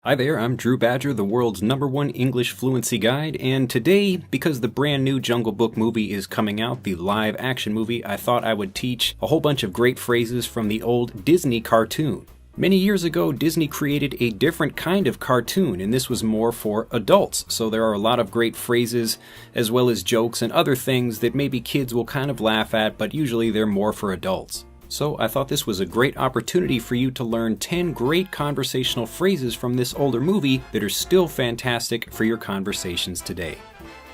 Hi there, I'm Drew Badger, the world's #1 English fluency guide, and today, because the brand new Jungle Book movie is coming out, the live action movie, I thought I would teach a whole bunch of great phrases from the old Disney cartoon. Many years ago, Disney created a different kind of cartoon, and this was more for adults, so there are a lot of great phrases, as well as jokes and other things that maybe kids will kind of laugh at, but usually they're more for adults. So I thought this was a great opportunity for you to learn 10 great conversational phrases from this older movie that are still fantastic for your conversations today.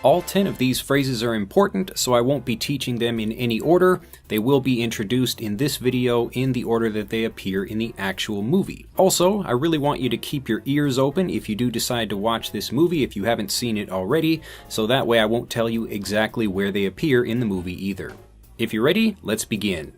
All 10 of these phrases are important, so I won't be teaching them in any order. They will be introduced in this video in the order that they appear in the actual movie. Also, I really want you to keep your ears open if you do decide to watch this movie if you haven't seen it already, so that way I won't tell you exactly where they appear in the movie either. If you're ready, let's begin.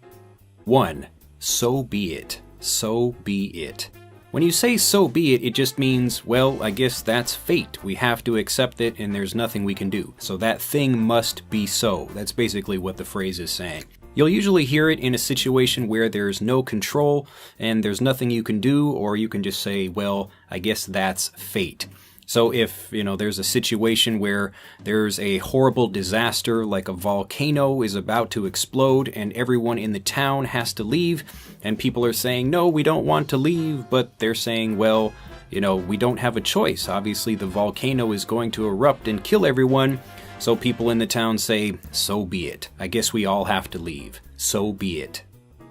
1. So be it. So be it. When you say so be it, it just means, well, I guess that's fate. We have to accept it and there's nothing we can do. So that thing must be so. That's basically what the phrase is saying. You'll usually hear it in a situation where there's no control and there's nothing you can do, or you can just say, well, I guess that's fate. So if, there's a situation where there's a horrible disaster, like a volcano is about to explode and everyone in the town has to leave, and people are saying, no, we don't want to leave, but they're saying, well, we don't have a choice. Obviously, the volcano is going to erupt and kill everyone, so people in the town say, so be it. I guess we all have to leave. So be it.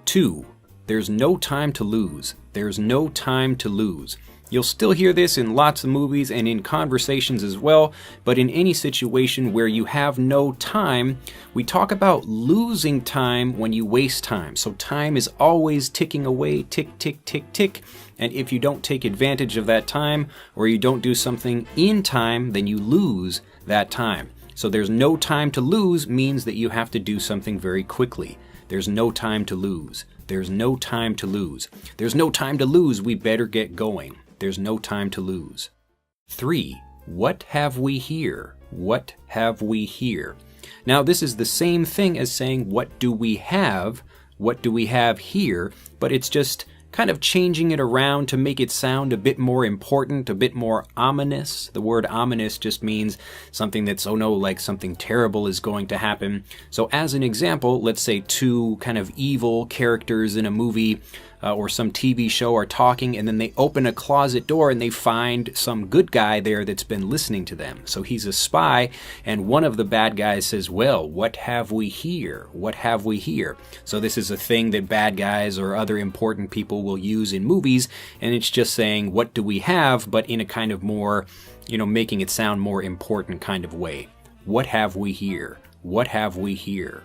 2. There's no time to lose. There's no time to lose. You'll still hear this in lots of movies and in conversations as well, but in any situation where you have no time, we talk about losing time when you waste time. So time is always ticking away, tick, tick, tick, tick, and if you don't take advantage of that time, or you don't do something in time, then you lose that time. So there's no time to lose means that you have to do something very quickly. There's no time to lose. There's no time to lose. There's no time to lose, we better get going. There's no time to lose. 3. What have we here? What have we here? Now, this is the same thing as saying, what do we have? What do we have here? But it's just kind of changing it around to make it sound a bit more important, a bit more ominous. The word ominous just means something that's, oh no, like something terrible is going to happen. So as an example, let's say two kind of evil characters in a movie or some TV show are talking, and then they open a closet door and they find some good guy there that's been listening to them. So he's a spy, and one of the bad guys says, well, what have we here? What have we here? So this is a thing that bad guys or other important people will use in movies, and it's just saying, what do we have, but in a kind of more, making it sound more important kind of way. What have we here? What have we here?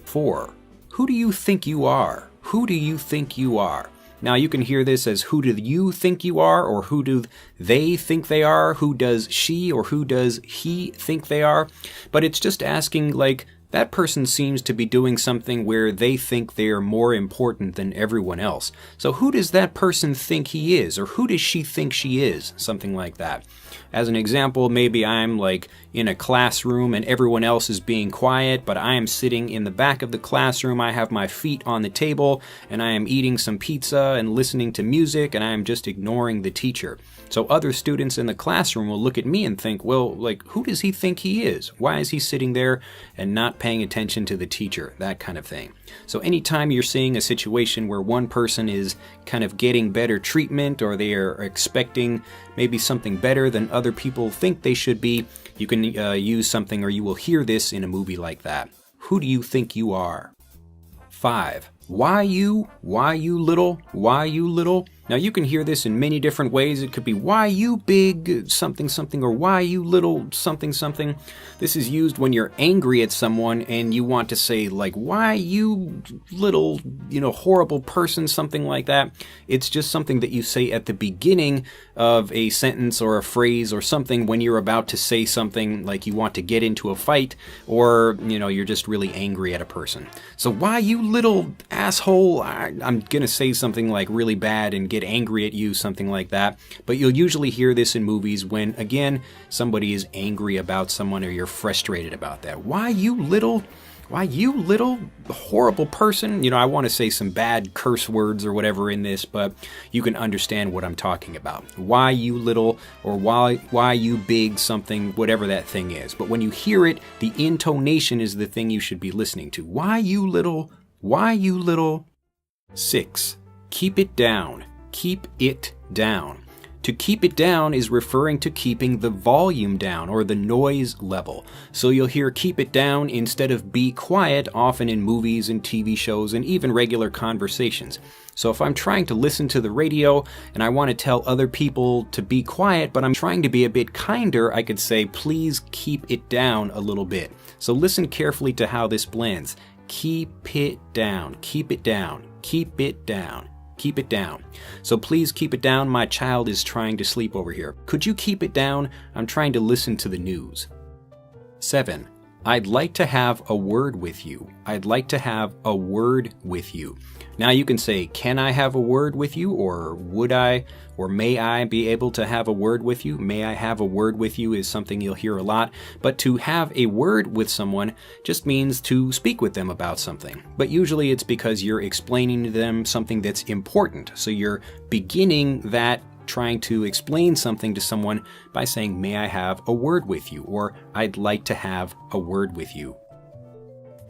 4. Who do you think you are? Who do you think you are? Now you can hear this as who do you think you are, or who do they think they are, who does she or who does he think they are, but it's just asking like, that person seems to be doing something where they think they are more important than everyone else. So who does that person think he is, or who does she think she is? Something like that. As an example, maybe I'm like in a classroom and everyone else is being quiet, but I am sitting in the back of the classroom. I have my feet on the table and I am eating some pizza and listening to music, and I am just ignoring the teacher. So other students in the classroom will look at me and think, well, like, who does he think he is? Why is he sitting there and not paying attention to the teacher? That kind of thing. So anytime you're seeing a situation where one person is kind of getting better treatment, or they are expecting maybe something better than other people think they should be, you can use something, or you will hear this in a movie like that. Who do you think you are? 5. Why you? Why you little? Why you little? Now you can hear this in many different ways. It could be why you big something something, or why you little something something. This is used when you're angry at someone and you want to say like, why you little, horrible person, something like that. It's just something that you say at the beginning of a sentence or a phrase or something when you're about to say something like you want to get into a fight, or, you're just really angry at a person. So why you little asshole, I'm gonna say something like really bad and get angry at you, something like that. But you'll usually hear this in movies when, again, somebody is angry about someone or you're frustrated about that. Why you little Why, you little horrible person. You know, I want to say some bad curse words or whatever in this, but you can understand what I'm talking about. Why, you little, or why you big something, whatever that thing is. But when you hear it, the intonation is the thing you should be listening to. Why, you little, why, you little. 6. Keep it down. Keep it down. To keep it down is referring to keeping the volume down or the noise level. So you'll hear keep it down instead of be quiet often in movies and TV shows and even regular conversations. So if I'm trying to listen to the radio and I want to tell other people to be quiet, but I'm trying to be a bit kinder, I could say, please keep it down a little bit. So listen carefully to how this blends. Keep it down, keep it down, keep it down. Keep it down. So please keep it down. My child is trying to sleep over here. Could you keep it down? I'm trying to listen to the news. 7. I'd like to have a word with you. I'd like to have a word with you. Now you can say, can I have a word with you? Or would I? Or may I be able to have a word with you? May I have a word with you is something you'll hear a lot. But to have a word with someone just means to speak with them about something. But usually it's because you're explaining to them something that's important. So you're beginning that trying to explain something to someone by saying, may I have a word with you? Or I'd like to have a word with you.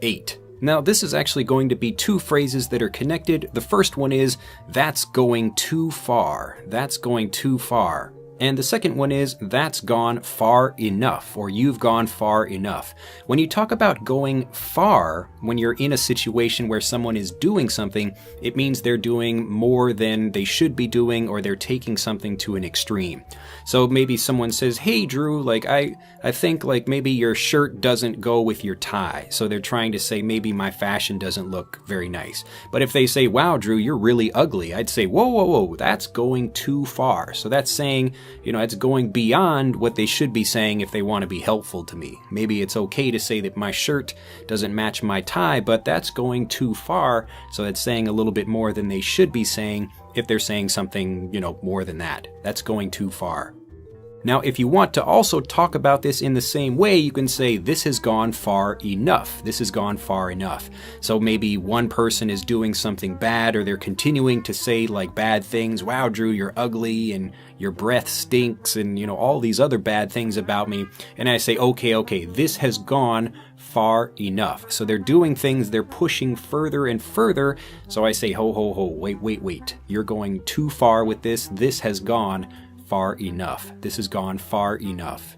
8. Now this is actually going to be two phrases that are connected. The first one is, that's going too far. That's going too far. And the second one is, that's gone far enough, or you've gone far enough. When you talk about going far, when you're in a situation where someone is doing something, it means they're doing more than they should be doing, or they're taking something to an extreme. So maybe someone says, hey Drew, like I think like maybe your shirt doesn't go with your tie. So they're trying to say maybe my fashion doesn't look very nice. But if they say, wow Drew, you're really ugly, I'd say, whoa, whoa, whoa, that's going too far. So that's saying, you know, it's going beyond what they should be saying if they want to be helpful to me. Maybe it's okay to say that my shirt doesn't match my tie, but that's going too far. So it's saying a little bit more than they should be saying if they're saying something, you know, more than that. That's going too far. Now, if you want to also talk about this in the same way, you can say, this has gone far enough. This has gone far enough. So maybe one person is doing something bad, or they're continuing to say like bad things. Wow, Drew, you're ugly, and your breath stinks, and, you know, all these other bad things about me. And I say, okay, this has gone far enough. So they're doing things, they're pushing further and further. So I say, ho, wait. You're going too far with this. This has gone far enough. This has gone far enough.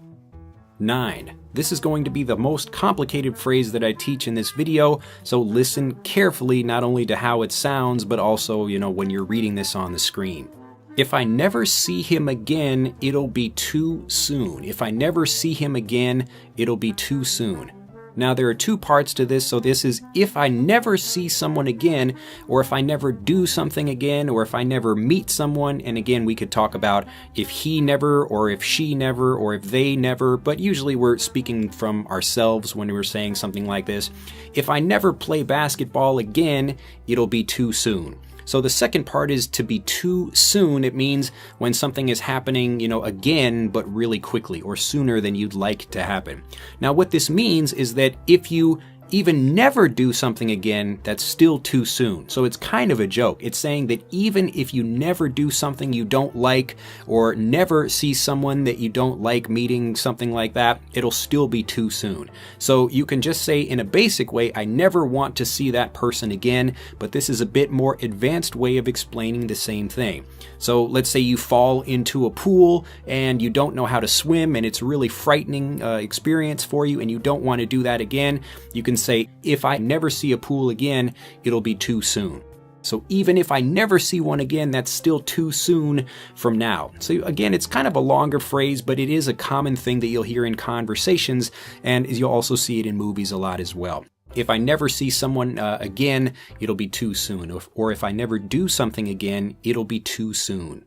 9. This is going to be the most complicated phrase that I teach in this video, so listen carefully not only to how it sounds, but also, you know, when you're reading this on the screen. If I never see him again, it'll be too soon. If I never see him again, it'll be too soon. Now there are two parts to this, so this is if I never see someone again, or if I never do something again, or if I never meet someone, and again we could talk about if he never, or if she never, or if they never, but usually we're speaking from ourselves when we're saying something like this. If I never play basketball again, it'll be too soon. So the second part is to be too soon. It means when something is happening, you know, again, but really quickly or sooner than you'd like to happen. Now, what this means is that if you even never do something again, that's still too soon. So it's kind of a joke. It's saying that even if you never do something you don't like, or never see someone that you don't like meeting, something like that, it'll still be too soon. So you can just say in a basic way, I never want to see that person again, but this is a bit more advanced way of explaining the same thing. So let's say you fall into a pool and you don't know how to swim, and it's a really frightening experience for you, and you don't want to do that again. You can say, if I never see a pool again, it'll be too soon. So even if I never see one again, that's still too soon from now. So again, it's kind of a longer phrase, but it is a common thing that you'll hear in conversations, and you'll also see it in movies a lot as well. If I never see someone again, it'll be too soon. Or if I never do something again, it'll be too soon.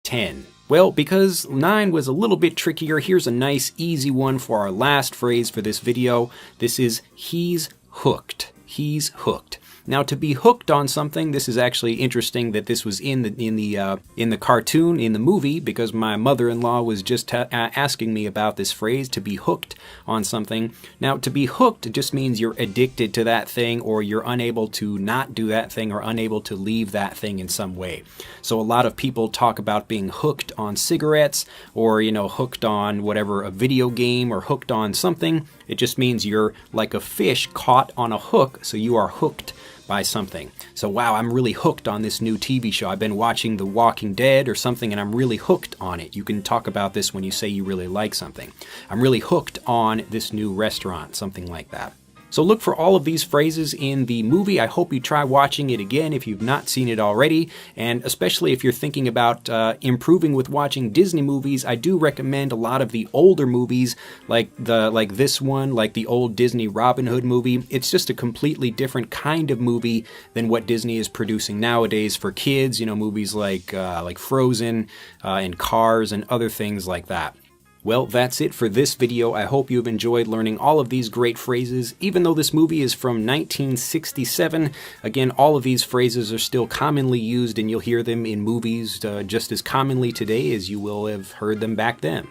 10. Well, because 9 was a little bit trickier, here's a nice easy one for our last phrase for this video. This is, he's hooked. He's hooked. Now, to be hooked on something, this is actually interesting that this was in the cartoon, in the movie, because my mother-in-law was just asking me about this phrase, to be hooked on something. Now, to be hooked just means you're addicted to that thing, or you're unable to not do that thing, or unable to leave that thing in some way. So a lot of people talk about being hooked on cigarettes, or, hooked on whatever, a video game, or hooked on something. It just means you're like a fish caught on a hook, so you are hooked by something. So wow, I'm really hooked on this new TV show. I've been watching The Walking Dead or something, and I'm really hooked on it. You can talk about this when you say you really like something. I'm really hooked on this new restaurant, something like that. So look for all of these phrases in the movie. I hope you try watching it again if you've not seen it already, and especially if you're thinking about improving with watching Disney movies, I do recommend a lot of the older movies, like this one, like the old Disney Robin Hood movie. It's just a completely different kind of movie than what Disney is producing nowadays for kids. Movies like Frozen and Cars and other things like that. Well, that's it for this video. I hope you've enjoyed learning all of these great phrases. Even though this movie is from 1967, again, all of these phrases are still commonly used, and you'll hear them in movies just as commonly today as you will have heard them back then.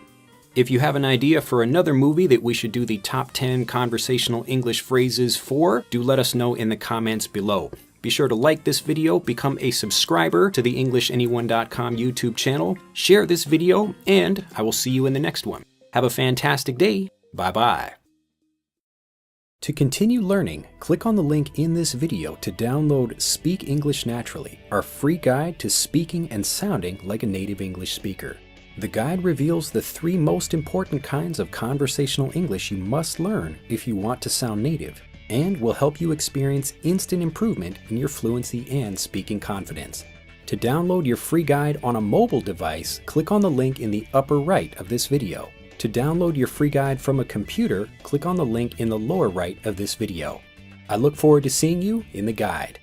If you have an idea for another movie that we should do the top 10 conversational English phrases for, do let us know in the comments below. Be sure to like this video, become a subscriber to the EnglishAnyone.com YouTube channel, share this video, and I will see you in the next one. Have a fantastic day. Bye-bye. To continue learning, click on the link in this video to download Speak English Naturally, our free guide to speaking and sounding like a native English speaker. The guide reveals the 3 most important kinds of conversational English you must learn if you want to sound native, and will help you experience instant improvement in your fluency and speaking confidence. To download your free guide on a mobile device, click on the link in the upper right of this video. To download your free guide from a computer, click on the link in the lower right of this video. I look forward to seeing you in the guide.